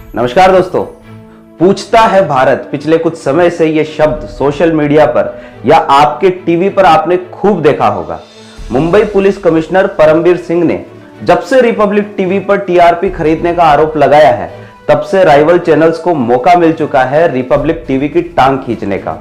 नमस्कार दोस्तों। पूछता है भारत, पिछले कुछ समय से ये शब्द सोशल मीडिया पर या आपके टीवी पर आपने खूब देखा होगा। मुंबई पुलिस कमिश्नर परमबीर सिंह ने जब से रिपब्लिक टीवी पर टीआरपी खरीदने का आरोप लगाया है, तब से राइवल चैनल्स को मौका मिल चुका है रिपब्लिक टीवी की टांग खींचने का।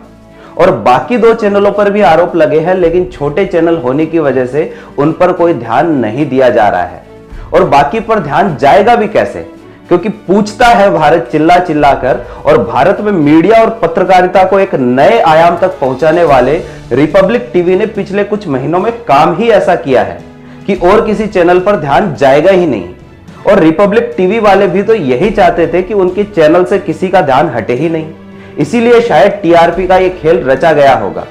और बाकी दो चैनलों पर भी आरोप लगे हैं, लेकिन छोटे चैनल होने की वजह से उन पर कोई ध्यान नहीं दिया जा रहा है। और बाकी पर ध्यान जाएगा भी कैसे, क्योंकि पूछता है भारत चिल्ला चिल्ला कर और भारत में मीडिया और पत्रकारिता को एक नए आयाम तक पहुंचाने वाले रिपब्लिक टीवी ने पिछले कुछ महीनों में काम ही ऐसा किया है कि और किसी चैनल पर ध्यान जाएगा ही नहीं। और रिपब्लिक टीवी वाले भी तो यही चाहते थे कि उनके चैनल से किसी का ध्यान हटे ही नहीं, इसीलिए शायद टीआरपी का यह खेल रचा गया होगा।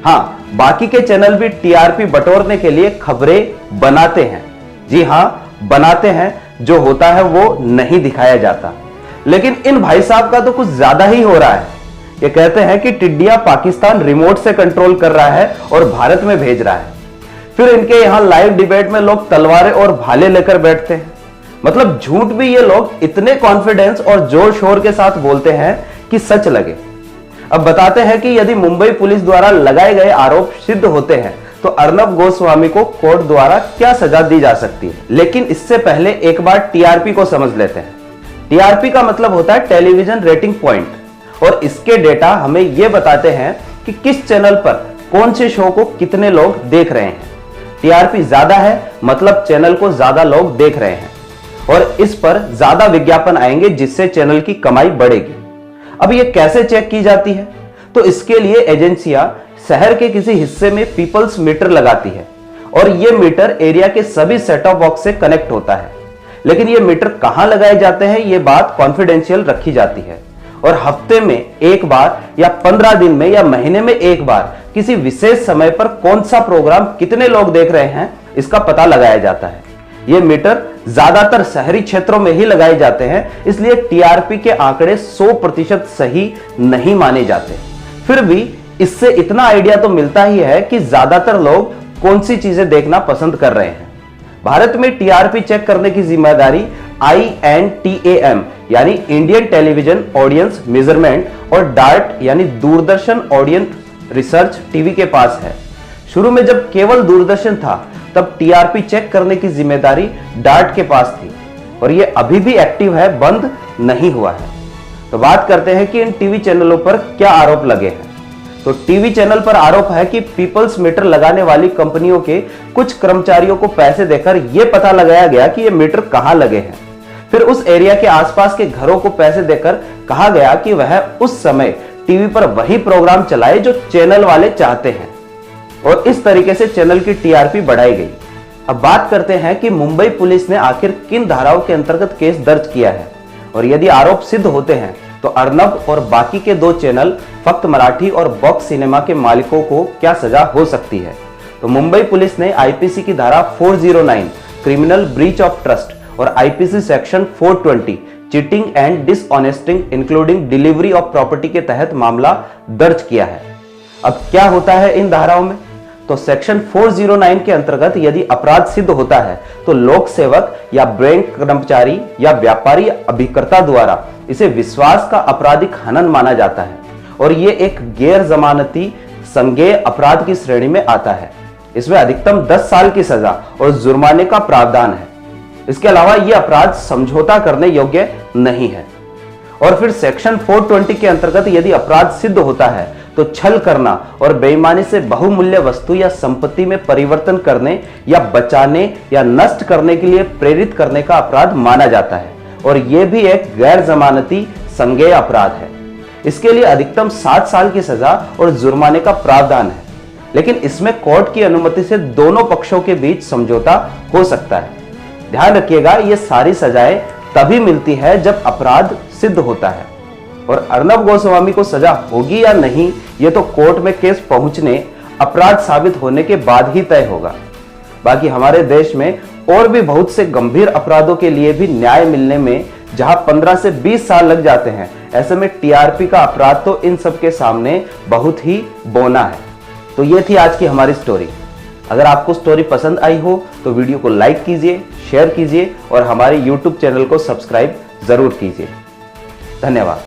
हाँ, बाकी के चैनल भी टीआरपी बटोरने के लिए खबरें बनाते हैं। जी हाँ, बनाते हैं, जो होता है वो नहीं दिखाया जाता। लेकिन इन भाई साहब का तो कुछ ज्यादा ही हो रहा है। ये कहते हैं कि टिड्डियां पाकिस्तान रिमोट से कंट्रोल कर रहा है और भारत में भेज रहा है। फिर इनके यहां लाइव डिबेट में लोग तलवारें और भाले लेकर बैठते हैं। मतलब झूठ भी ये लोग इतने कॉन्फिडेंस और जोर शोर के साथ बोलते हैं कि सच लगे। अब बताते हैं कि यदि मुंबई पुलिस द्वारा लगाए गए आरोप सिद्ध होते हैं तो अर्नब गोस्वामी को कोर्ट द्वारा क्या सजा दी जा सकती है। लेकिन इससे पहले एक बार टीआरपी को समझ लेते हैं। टीआरपी का मतलब होता है टेलीविजन रेटिंग पॉइंट, और इसके डेटा हमें यह बताते हैं कि किस चैनल पर कौन से शो को कितने लोग देख रहे हैं। टीआरपी ज्यादा है मतलब चैनल को ज्यादा लोग देख रहे हैं और इस पर ज्यादा विज्ञापन आएंगे, जिससे चैनल की कमाई बढ़ेगी। अब यह कैसे चेक की जाती है? तो इसके लिए एजेंसियां शहर के किसी हिस्से में पीपल्स मीटर लगाती है और यह मीटर एरिया के सभी सेट टॉप बॉक्स से कनेक्ट होता है। लेकिन यह मीटर कहां लगाए जाते हैं, यह बात कॉन्फिडेंशियल रखी जाती है। और हफ्ते में एक बार या 15 दिन में या महीने में एक बार किसी विशेष समय पर कौन सा प्रोग्राम कितने लोग देख रहे हैं, इसका पता लगाया जाता है। ये मीटर ज्यादातर शहरी क्षेत्रों में ही लगाए जाते हैं, इसलिए टीआरपी के आंकड़े 100% सही नहीं माने जाते। फिर भी इससे इतना आइडिया तो मिलता ही है कि ज्यादातर लोग कौन सी चीजें देखना पसंद कर रहे हैं। भारत में टीआरपी चेक करने की जिम्मेदारी INTAM यानी इंडियन टेलीविजन ऑडियंस मेजरमेंट और डार्ट यानी दूरदर्शन ऑडियंस रिसर्च टीवी के पास है। शुरू में जब केवल दूरदर्शन था, तब टीआरपी चेक करने की जिम्मेदारी डार्ट के पास थी और यह अभी भी एक्टिव है, बंद नहीं हुआ है। तो बात करते हैं कि इन टीवी चैनलों पर क्या आरोप लगे हैं। तो टीवी चैनल पर आरोप है कि पीपल्स मीटर लगाने वाली कंपनियों के कुछ कर्मचारियों को पैसे देकर यह पता लगाया गया कि ये मीटर कहां लगे हैं। फिर उस एरिया के आसपास के घरों को पैसे देकर कहा गया कि वह उस समय टीवी पर वही प्रोग्राम चलाए जो चैनल वाले चाहते हैं, और इस तरीके से चैनल की टीआरपी बढ़ाई गई। अब बात करते हैं कि मुंबई पुलिस ने आखिर किन धाराओं के अंतर्गत केस दर्ज किया है, और यदि आरोप सिद्ध होते हैं तो अर्नब और बाकी के दो चैनल फक्त मराठी और बॉक्स सिनेमा के मालिकों को क्या सजा हो सकती है। तो मुंबई पुलिस ने आईपीसी की धारा 409 क्रिमिनल ब्रीच ऑफ ट्रस्ट और IPC section 420 cheating and dishonestly including delivery of property के तहत मामला दर्ज किया है। अब क्या होता है इन धाराओं में? तो सेक्शन 409 के अंतर्गत यदि अपराध सिद्ध होता है तो लोक सेवक या बैंक कर्मचारी या व्यापारी अभिकर्ता द्वारा इसे विश्वास का आपराधिक हनन माना जाता है और यह एक गैर जमानती संज्ञेय अपराध की श्रेणी में आता है। इसमें अधिकतम 10 साल की सजा और जुर्माने का प्रावधान है। इसके अलावा यह अपराध समझौता करने योग्य नहीं है। और फिर सेक्शन 420 के अंतर्गत यदि अपराध सिद्ध होता है तो छल करना और बेईमानी से बहुमूल्य वस्तु या संपत्ति में परिवर्तन करने या बचाने या नष्ट करने के लिए प्रेरित करने का अपराध माना जाता है, और यह भी एक गैर जमानती संज्ञेय अपराध है। इसके लिए अधिकतम 7 साल की सजा और जुर्माने का प्रावधान है, लेकिन इसमें कोर्ट की अनुमति से दोनों पक्षों के बीच समझौता हो सकता है। ध्यान रखिएगा, ये सारी सजाएं तभी मिलती है जब अपराध सिद्ध होता है, और अर्नब गोस्वामी को सजा होगी या नहीं, यह तो कोर्ट में केस पहुंचने, अपराध साबित होने के बाद ही तय होगा। बाकी हमारे देश में और भी बहुत से गंभीर अपराधों के लिए भी न्याय मिलने में जहां 15 से 20 साल लग जाते हैं, ऐसे में टीआरपी का अपराध तो इन सब के सामने बहुत ही बौना है। तो ये थी आज की हमारी स्टोरी। अगर आपको स्टोरी पसंद आई हो तो वीडियो को लाइक कीजिए, शेयर कीजिए और हमारे YouTube चैनल को सब्सक्राइब जरूर कीजिए। धन्यवाद।